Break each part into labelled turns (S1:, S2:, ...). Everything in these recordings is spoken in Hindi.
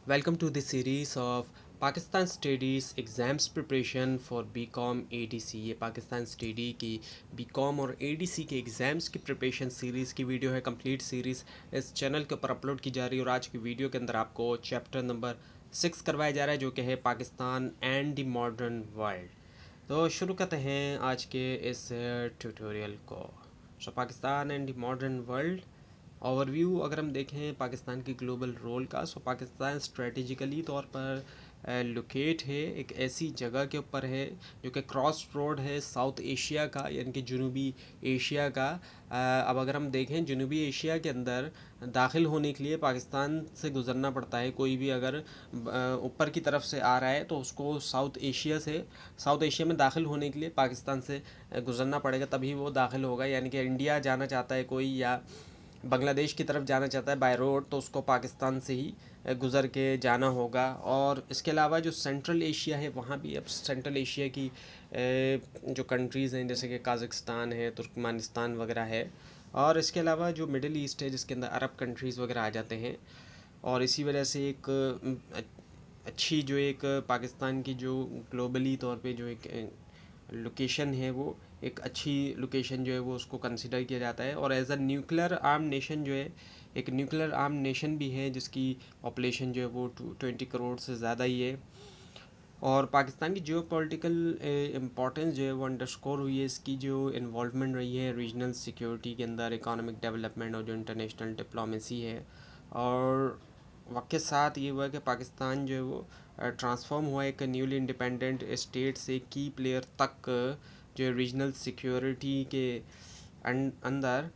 S1: Welcome to the series of Pakistan studies exams preparation for BCom ADC. ये पाकिस्तान स्टडी की बीकॉम और एडीसी के एग्ज़ाम्स की प्रिपरेशन सीरीज़ की वीडियो है। कंप्लीट सीरीज़ इस चैनल के ऊपर अपलोड की जा रही है और आज की वीडियो के अंदर आपको चैप्टर नंबर 6 करवाया जा रहा है, जो कि है Pakistan and the modern world. तो शुरू करते हैं आज के इस ट्यूटोरियल को। Pakistan and the modern world overview अगर हम देखें पाकिस्तान के ग्लोबल रोल का, पाकिस्तान स्ट्रेटेजिकली तौर पर लोकेट है, एक ऐसी जगह के ऊपर है जो कि क्रॉस रोड है साउथ एशिया का, यानी कि जनूबी एशिया का। अब अगर हम देखें जनूबी एशिया के अंदर दाखिल होने के लिए पाकिस्तान से गुज़रना पड़ता है। कोई भी अगर ऊपर की तरफ से आ रहा है तो उसको साउथ एशिया में दाखिल होने के लिए पाकिस्तान से गुज़रना पड़ेगा, तभी वो दाखिल होगा। यानी कि इंडिया जाना चाहता है कोई या बांग्लादेश की तरफ जाना चाहता है बाय रोड, तो उसको पाकिस्तान से ही गुज़र के जाना होगा। और इसके अलावा जो सेंट्रल एशिया है वहाँ भी, अब सेंट्रल एशिया की जो कंट्रीज़ हैं जैसे कि काज़ाकिस्तान है, तुर्कमेनिस्तान वगैरह है, और इसके अलावा जो मिडिल ईस्ट है जिसके अंदर अरब कंट्रीज़ वगैरह आ जाते हैं। और इसी वजह से एक अच्छी जो एक पाकिस्तान की जो ग्लोबली तौर पे जो एक लोकेशन है, वो एक अच्छी लोकेशन जो है वो उसको कंसिडर किया जाता है। और as a nuclear arm nation जो है, एक न्यूक्लियर आर्म नेशन भी है जिसकी पॉपुलेशन जो है वो 20 करोड़ से ज़्यादा ही है। और पाकिस्तान की जियो पोलिटिकल इम्पोर्टेंस जो है वो अंडरस्कोर हुई है, इसकी जो इन्वॉल्वमेंट रही है रीजनल सिक्योरिटी के अंदर, इकोनॉमिक डेवलपमेंट और जो इंटरनेशनल डिप्लोमेसी है। और वक्त के साथ ये हुआ कि पाकिस्तान जो है वो ट्रांसफॉर्म हुआ एक न्यूली इंडिपेंडेंट स्टेट से की प्लेयर तक, जो है रीजनल सिक्योरिटी के अंदर।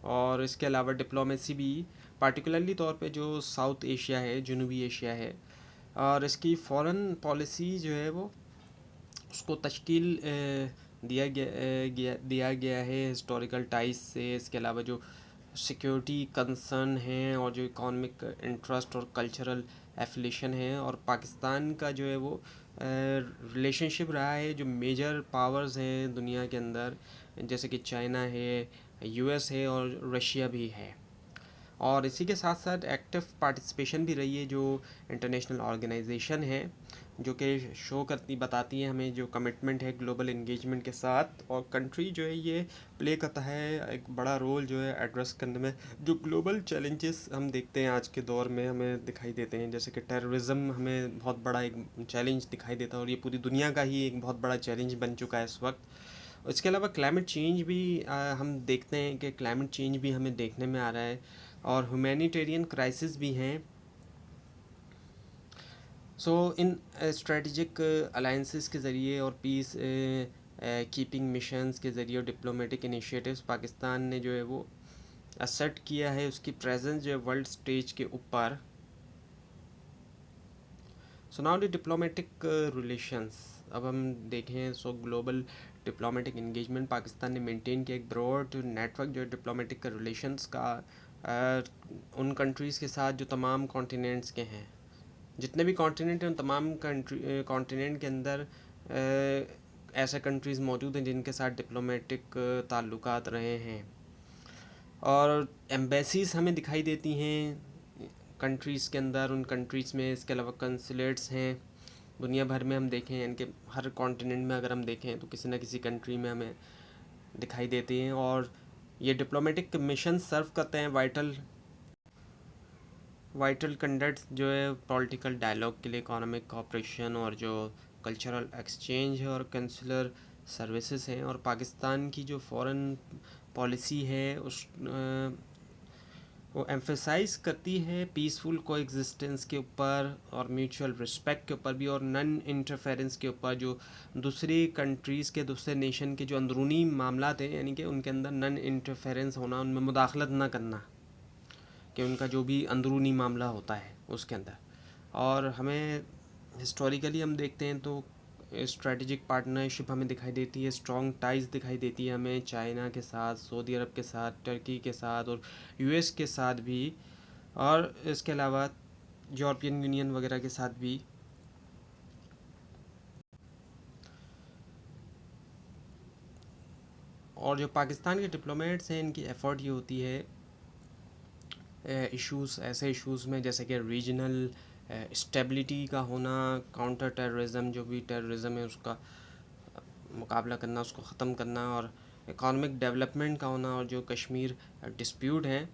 S1: और इसके अलावा डिप्लोमेसी भी, पार्टिकुलरली तौर पे जो साउथ एशिया है, जनूबी एशिया है, और इसकी फॉरेन पॉलिसी जो है वो उसको तश्कील दिया गया है हिस्टोरिकल टाइज से। इसके अलावा जो सिक्योरिटी कंसर्न हैं और जो इकोनॉमिक इंटरेस्ट और कल्चरल एफिलेशन है, और पाकिस्तान का जो है वो रिलेशनशिप रहा है जो मेजर पावर्स हैं दुनिया के अंदर, जैसे कि चाइना है, यूएस है और रशिया भी है। और इसी के साथ साथ एक्टिव पार्टिसिपेशन भी रही है जो इंटरनेशनल ऑर्गेनाइजेशन है, जो कि शो करती बताती है हमें जो कमिटमेंट है ग्लोबल इंगेजमेंट के साथ। और कंट्री जो है ये प्ले करता है एक बड़ा रोल जो है एड्रेस करने में जो ग्लोबल चैलेंजेस हम देखते हैं आज के दौर में हमें दिखाई देते हैं, जैसे कि टेररिज्म हमें बहुत बड़ा एक चैलेंज दिखाई देता है और ये पूरी दुनिया का ही एक बहुत बड़ा चैलेंज बन चुका है इस वक्त। इसके अलावा क्लाइमेट चेंज भी हम देखते हैं कि क्लाइमेट चेंज भी हमें देखने में आ रहा है, और ह्यूमैनिटेरियन क्राइसिस भी हैं। सो इन स्ट्रेटजिक अलाइंसेस के ज़रिए और पीस कीपिंग मिशंस के ज़रिए और डिप्लोमेटिक इनिशिएटिव्स, पाकिस्तान ने जो है वो असर्ट किया है उसकी प्रेजेंस जो है वर्ल्ड स्टेज के ऊपर। So now the diplomatic relations, अब हम देखें ग्लोबल डिप्लोमेटिक इंगेजमेंट पाकिस्तान ने मेंटेन किया एक ब्रॉड नेटवर्क जो डिप्लोमेटिक रिलेशंस का उन कंट्रीज़ के साथ जो तमाम कॉन्टिनेंट्स के हैं। जितने भी कॉन्टिनेंट हैं उन तमाम कॉन्टिनेंट के अंदर ऐसे कंट्रीज़ मौजूद हैं जिनके साथ डिप्लोमेटिक ताल्लुकात रहे हैं। और एम्बेसीज हमें दिखाई देती हैं कंट्रीज़ के अंदर, उन कंट्रीज़ में। इसके अलावा कंसुलेट्स हैं दुनिया भर में, हम देखें यानी कि हर कॉन्टिनेंट में अगर हम देखें तो किसी न किसी कंट्री में हमें दिखाई देती हैं। और ये डिप्लोमेटिक मिशन सर्व करते हैं वाइटल कंडक्ट जो है पॉलिटिकल डायलॉग के लिए, इकोनॉमिक कोऑपरेशन और जो कल्चरल एक्सचेंज है और कंसुलर सर्विसेज हैं। और पाकिस्तान की जो फॉरेन पॉलिसी है वो एम्फेसाइज करती है पीसफुल को एग्जिस्टेंस के ऊपर और म्यूचुअल रिस्पेक्ट के ऊपर भी, और नन इंटरफेरेंस के ऊपर। जो दूसरी कंट्रीज़ के, दूसरे नेशन के जो अंदरूनी मामला हैं, यानी कि उनके अंदर नन इंटरफेरेंस होना, उनमें मुदाखलत ना करना, कि उनका जो भी अंदरूनी मामला होता है उसके अंदर। और हमें हिस्टोरिकली हम देखते हैं तो स्ट्रेटजिक पार्टनरशिप हमें दिखाई देती है, स्ट्रॉन्ग टाइज दिखाई देती है हमें चाइना के साथ, सऊदी अरब के साथ, टर्की के साथ और यूएस के साथ भी, और इसके अलावा यूरोपियन यूनियन वगैरह के साथ भी। और जो पाकिस्तान के डिप्लोमेट्स हैं इनकी एफ़र्ट ये होती है इश्यूज़, ऐसे इश्यूज़ में जैसे कि रीजनल स्टेबिलिटी का होना, काउंटर टेररिज्म, जो भी टेररिज्म है उसका मुकाबला करना, उसको ख़त्म करना, और इकोनॉमिक डेवलपमेंट का होना, और जो कश्मीर डिस्प्यूट है।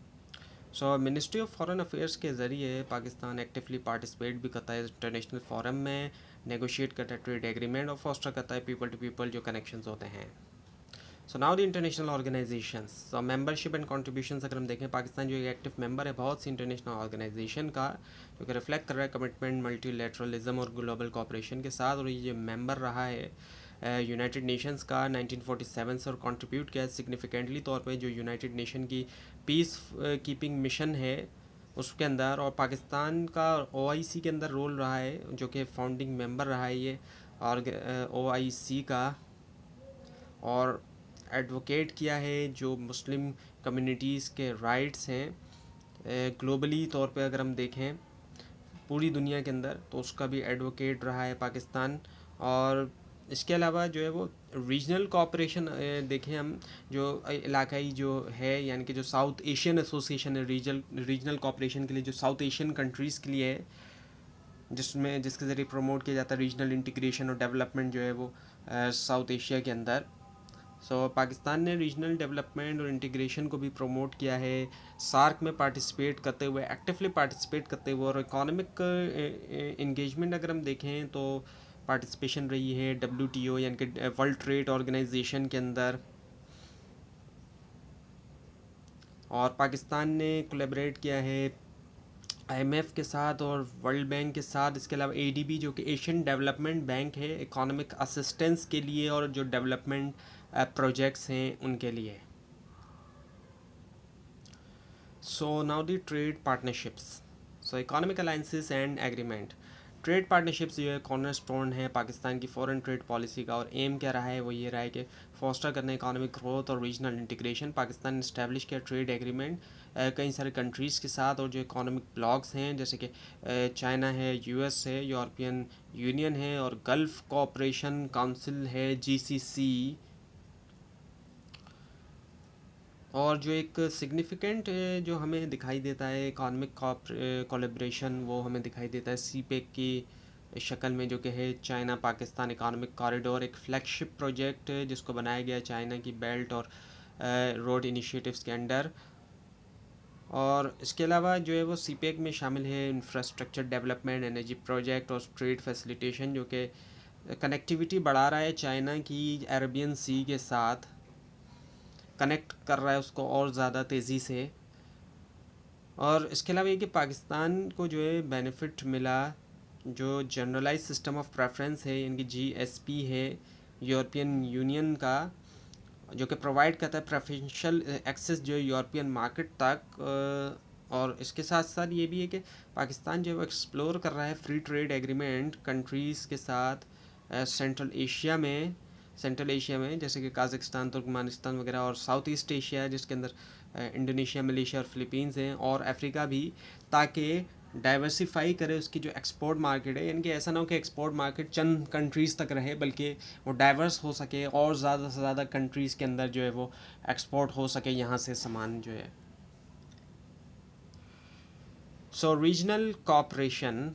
S1: सो मिनिस्ट्री ऑफ फॉरेन अफेयर्स के ज़रिए पाकिस्तान एक्टिवली पार्टिसिपेट भी करता है इंटरनेशनल फोरम में, नेगोशिएट करता है ट्रेड एग्रीमेंट और फॉस्टर करता है पीपल टू पीपल जो कनेक्शंस होते हैं। So now the international organisations, so membership and contributions अगर हम देखें, पाकिस्तान जो एक एक्टिव मेंबर है बहुत सी इंटरनेशनल ऑर्गेनाइजेशन का, जो कि रिफ्लेक्ट कर रहा है कमिटमेंट मल्टीलैटरलिज्म और ग्लोबल कोऑपरेशन के साथ, और ये मेंबर रहा है यूनाइटेड नेशंस का 1947 से, और कंट्रीब्यूट किया है सिग्निफिकेंटली तौर पे जो यूनाइटेड नेशन की पीस कीपिंग मिशन है उसके अंदर, और पाकिस्तान का ओआईसी के अंदर रोल रहा है, जो कि फाउंडिंग मेंबर रहा है ये और ओआईसी का, और एडवोकेट किया है जो मुस्लिम कम्युनिटीज़ के राइट्स हैं ग्लोबली तौर पे अगर हम देखें पूरी दुनिया के अंदर, तो उसका भी एडवोकेट रहा है पाकिस्तान। और इसके अलावा जो है वो रीजनल कोऑपरेशन देखें हम, जो इलाकाई जो है, यानी कि जो साउथ एशियन एसोसिएशन है रीजनल कोऑपरेशन के लिए, जो साउथ एशियन कंट्रीज़ के लिए है, जिसके ज़रिए प्रमोट किया जाता है रीजनल इंटीग्रेशन और डेवलपमेंट जो है वो साउथ एशिया के अंदर। पाकिस्तान ने रीजनल डेवलपमेंट और इंटीग्रेशन को भी प्रमोट किया है, सार्क में पार्टिसिपेट करते हुए, एक्टिवली पार्टिसिपेट करते हुए, और इकोनॉमिक इंगेजमेंट अगर हम देखें तो पार्टिसिपेशन रही है WTO यानी कि वर्ल्ड ट्रेड ऑर्गेनाइजेशन के अंदर। और पाकिस्तान ने कोलैबोरेट किया है IMF के साथ और वर्ल्ड बैंक के साथ। इसके अलावा ADB जो कि एशियन डेवलपमेंट बैंक है, इकोनॉमिक असिस्टेंस के लिए और जो डेवलपमेंट प्रोजेक्ट्स हैं उनके लिए। So now the trade partnerships, so economic alliances and agreement. Trade partnerships जो है कॉर्नर स्टोन है पाकिस्तान की फॉरेन ट्रेड पॉलिसी का, और एम क्या रहा है वो ये रहा है कि फॉस्टर करना इकोनॉमिक ग्रोथ और रीजनल इंटीग्रेशन। पाकिस्तान ने इस्टेब्लिश किया ट्रेड एग्रीमेंट कई सारे कंट्रीज़ के साथ, और जो इकोनॉमिक ब्लॉक्स हैं जैसे कि चाइना है, US है, यूरोपियन यूनियन है, और गल्फ़ कोऑपरेशन काउंसिल है GCC। और जो एक सिग्निफिकेंट जो हमें दिखाई देता है इकोनॉमिक कोलैबोरेशन, वो हमें दिखाई देता है CPEC की शक्ल में, जो कि है चाइना पाकिस्तान इकोनॉमिक कॉरिडोर, एक फ्लैगशिप प्रोजेक्ट है जिसको बनाया गया चाइना की बेल्ट और रोड इनिशिएटिव्स के अंडर। और इसके अलावा जो है वो CPEC में शामिल है इंफ्रास्ट्रक्चर डेवलपमेंट, एनर्जी प्रोजेक्ट और ट्रेड फैसिलिटेशन, जो कि कनेक्टिविटी बढ़ा रहा है चाइना की अरेबियन सी के साथ, कनेक्ट कर रहा है उसको और ज़्यादा तेज़ी से। और इसके अलावा ये कि पाकिस्तान को जो है बेनिफिट मिला, जो जनरलाइज सिस्टम ऑफ प्रेफरेंस है इनकी GSP है यूरोपियन यूनियन का, जो कि प्रोवाइड करता है प्रेफरेंशियल एक्सेस जो यूरोपियन मार्केट तक। और इसके साथ साथ ये भी है कि पाकिस्तान जो है एक्सप्लोर कर रहा है फ्री ट्रेड एग्रीमेंट कंट्रीज़ के साथ सेंट्रल एशिया में जैसे कि काज़ाकिस्तान, तुर्कमेनिस्तान वगैरह, और साउथ ईस्ट एशिया जिसके अंदर इंडोनेशिया, मलेशिया और फिलीपींस हैं, और अफ्रीका भी, ताकि डाइवर्सिफाई करे उसकी जो एक्सपोर्ट मार्केट है, यानी कि ऐसा ना हो कि एक्सपोर्ट मार्केट चंद कंट्रीज़ तक रहे, बल्कि वो डाइवर्स हो सके और ज़्यादा से ज़्यादा कंट्रीज़ के अंदर जो है वो एक्सपोर्ट हो सके यहाँ से सामान जो है। सो रीजनल कोऑपरेशन,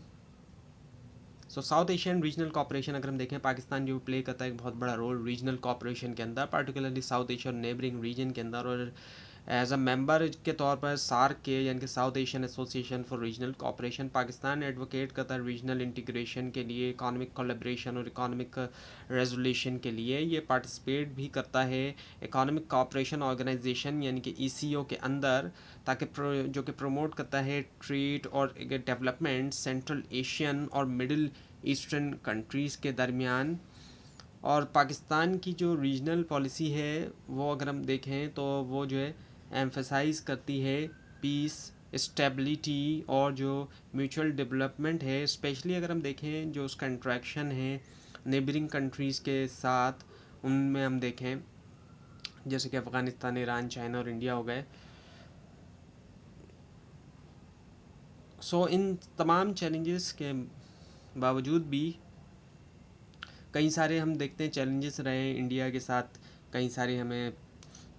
S1: सो साउथ एशियन रीजनल कोऑपरेशन अगर हम देखें, पाकिस्तान जो प्ले करता है एक बहुत बड़ा रोल रीजनल कोऑपरेशन के अंदर, पर्टिकुलरली साउथ एशिया और नेबरिंग रीजन के अंदर। और एज अ मेंबर के तौर पर सार्क के यानी कि south Asian association for regional cooperation, Pakistan advocate करता है रीजनल इंटीग्रेशन के लिए, इकोनॉमिक कोलैबोरेशन और इकोनॉमिक रेजोल्यूशन के लिए। ये पार्टिसिपेट भी करता है इकोनॉमिक कोऑपरेशन ऑर्गेनाइजेशन यानी कि ECO के अंदर, ताकि जो कि प्रमोट करता है ट्रेड और डेवलपमेंट सेंट्रल एशियन और मिडिल ईस्टर्न कंट्रीज़ के दरमियान। और पाकिस्तान की जो रीजनल पॉलिसी है वो अगर हम देखें तो वो जो है एम्फेसाइज करती है पीस, स्टेबिलिटी और जो म्यूचुअल डेवलपमेंट है, स्पेशली अगर हम देखें जो उसका इंट्रैक्शन है नेबरिंग कंट्रीज़ के साथ, उनमें हम देखें जैसे कि अफ़गानिस्तान, ईरान, चाइना और इंडिया हो गए। इन तमाम चैलेंजेस के बावजूद भी कई सारे हम देखते हैं चैलेंजेस रहे इंडिया के साथ, कई सारे हमें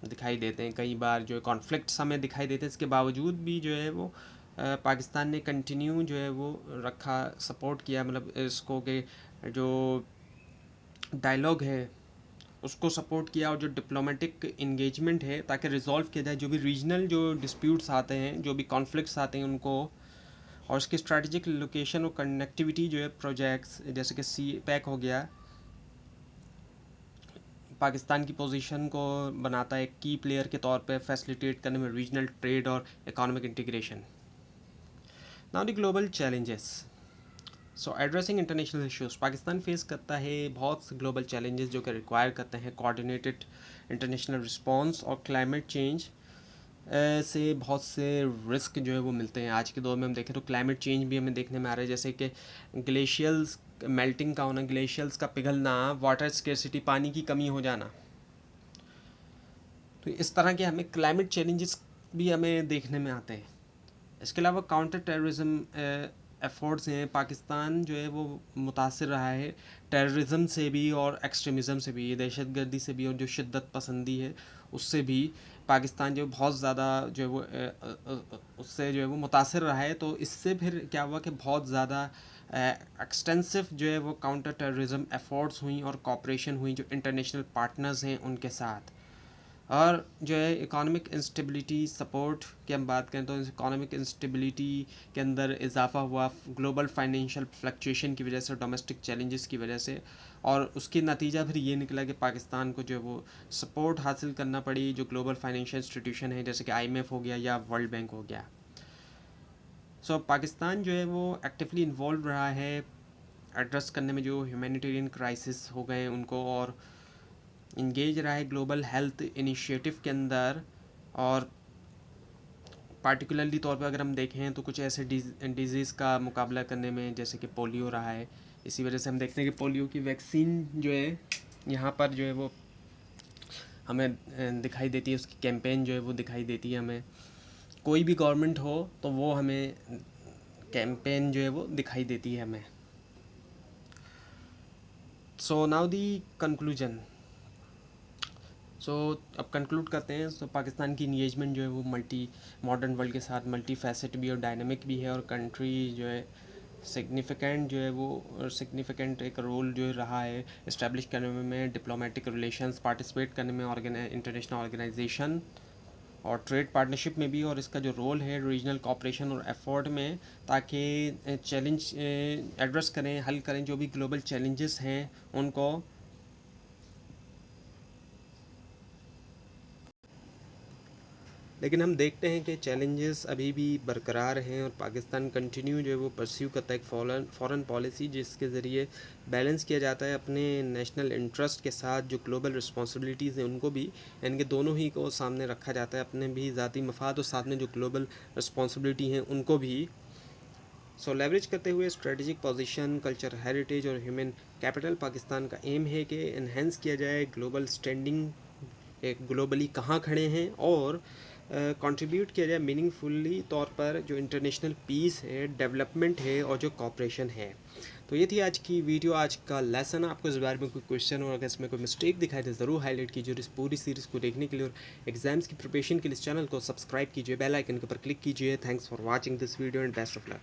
S1: दिखाई देते हैं, कई बार जो है कॉन्फ्लिक्ट्स हमें दिखाई देते हैं। इसके बावजूद भी जो है वो पाकिस्तान ने कंटिन्यू जो है वो रखा, सपोर्ट किया, मतलब इसको कि जो डायलॉग है उसको सपोर्ट किया, और जो डिप्लोमेटिक इंगेजमेंट है ताकि रिजॉल्व किया जाए जो भी रीजनल जो डिस्प्यूट्स आते हैं, जो भी कॉन्फ्लिक्ट्स आते हैं उनको। और इसकी स्ट्रैटेजिक लोकेशन और कनेक्टिविटी जो है प्रोजेक्ट्स जैसे कि सी पैक हो गया, पाकिस्तान की पोजीशन को बनाता है एक की प्लेयर के तौर पे फैसिलिटेट करने में रीजनल ट्रेड और economic integration. Now the global challenges. So addressing international issues, Pakistan face करता है बहुत से ग्लोबल चैलेंजेस जो कि रिक्वायर करते हैं कोऑर्डिनेटेड इंटरनेशनल रिस्पांस, और क्लाइमेट चेंज से बहुत से रिस्क जो है वो मिलते हैं। आज के दौर में हम देखें तो क्लाइमेट चेंज भी हमें देखने में आ रहा है, जैसे कि ग्लेशियर्स मेल्टिंग का होना, ग्लेशियर्स का पिघलना, वाटर स्केर्सिटी, पानी की कमी हो जाना। तो इस तरह के हमें क्लाइमेट चैलेंजेस भी हमें देखने में आते हैं। इसके अलावा काउंटर टेररिज्म एफर्ट्स हैं, पाकिस्तान जो है वो मुतासिर रहा है टेररिज्म से भी और एक्सट्रीमिज़म से भी, दहशतगर्दी से भी, और जो शिद्दत पसंदी है उससे भी पाकिस्तान जो बहुत ज़्यादा जो है वो उससे जो है वो मुतासिर रहा है। तो इससे फिर क्या हुआ कि बहुत ज़्यादा एक्सटेंसिव जो है वो काउंटर टेररिज्म एफर्ट्स हुई और कॉपरेशन हुई जो इंटरनेशनल पार्टनर्स हैं उनके साथ। और जो है इकोनॉमिक इंस्टेबिलिटी सपोर्ट की हम बात करें तो इकोनॉमिक इंस्टेबिलिटी के अंदर इजाफा हुआ ग्लोबल फाइनेंशियल फ्लक्चुएशन की वजह से, डोमेस्टिक चैलेंजेस की वजह से, और उसके नतीजा फिर ये निकला कि पाकिस्तान को जो है वो सपोर्ट हासिल करना पड़ी जो ग्लोबल फाइनेंशियल इंस्टीट्यूशन है जैसे कि IMF हो गया या वर्ल्ड बैंक हो गया। सो पाकिस्तान जो है वो एक्टिवली इन्वॉल्व रहा है एड्रेस करने में जो ह्यूमैनिटेरियन क्राइसिस हो गए उनको, और इंगेज रहा है ग्लोबल हेल्थ इनिशिएटिव के अंदर। और पार्टिकुलरली तौर पे अगर हम देखें तो कुछ ऐसे डिजीज़ का मुकाबला करने में जैसे कि पोलियो रहा है, इसी वजह से हम देखते हैं कि पोलियो की वैक्सीन जो है यहाँ पर जो है वो हमें दिखाई देती है, उसकी कैंपेन जो है वो दिखाई देती है हमें। कोई भी गवर्नमेंट हो तो वो हमें कैंपेन जो है वो दिखाई देती है हमें। So now the conclusion. अब कंक्लूड करते हैं। पाकिस्तान की इंगेजमेंट जो है वो मल्टी मॉडर्न वर्ल्ड के साथ मल्टी फैसेट भी और डायनामिक भी है, और कंट्री जो है सिग्निफिकेंट जो है वो सिग्निफिकेंट एक रोल जो रहा है इस्टेब्लिश करने में, डिप्लोमेटिक रिलेशंस पार्टिसिपेट करने में, इंटरनेशनल ऑर्गेनाइजेशन और ट्रेड पार्टनरशिप में भी, और इसका जो रोल है रीजनल कॉपरेशन और एफर्ट में, ताकि चैलेंज एड्रेस करें, हल करें जो भी ग्लोबल चैलेंजेस हैं उनको। लेकिन हम देखते हैं कि चैलेंजेस अभी भी बरकरार हैं, और पाकिस्तान कंटिन्यू जो है वो परस्यू करता है एक फॉरेन पॉलिसी जिसके ज़रिए बैलेंस किया जाता है अपने नेशनल इंटरेस्ट के साथ जो ग्लोबल रिस्पॉन्सिबिलिटीज़ हैं उनको भी, इनके दोनों ही को सामने रखा जाता है, अपने भी ज़ाती मफाद और साथ में जो ग्लोबल रिस्पॉन्सिबिलिटी हैं उनको भी। लेवरेज करते हुए स्ट्रेटजिक पोजीशन, कल्चर हेरिटेज और ह्यूमन कैपिटल, पाकिस्तान का एम है कि इन्हेंस किया जाए ग्लोबल स्टैंडिंग, एक ग्लोबली कहाँ खड़े हैं, और कंट्रीब्यूट किया जाए मीनिंगफुली तौर पर जो इंटरनेशनल पीस है, डेवलपमेंट है और जो कॉपरेशन है। तो ये थी आज की वीडियो, आज का लेसन। आपको इस बारे में कोई क्वेश्चन और अगर इसमें कोई मिस्टेक दिखाई दे ज़रूर हाईलाइट कीजिए, और इस पूरी सीरीज़ को देखने के लिए और एग्जाम्स की प्रिपरेशन के लिए इस चैनल को सब्सक्राइब कीजिए, बेल आइकन के ऊपर क्लिक कीजिए। Thanks for watching this video and best of luck.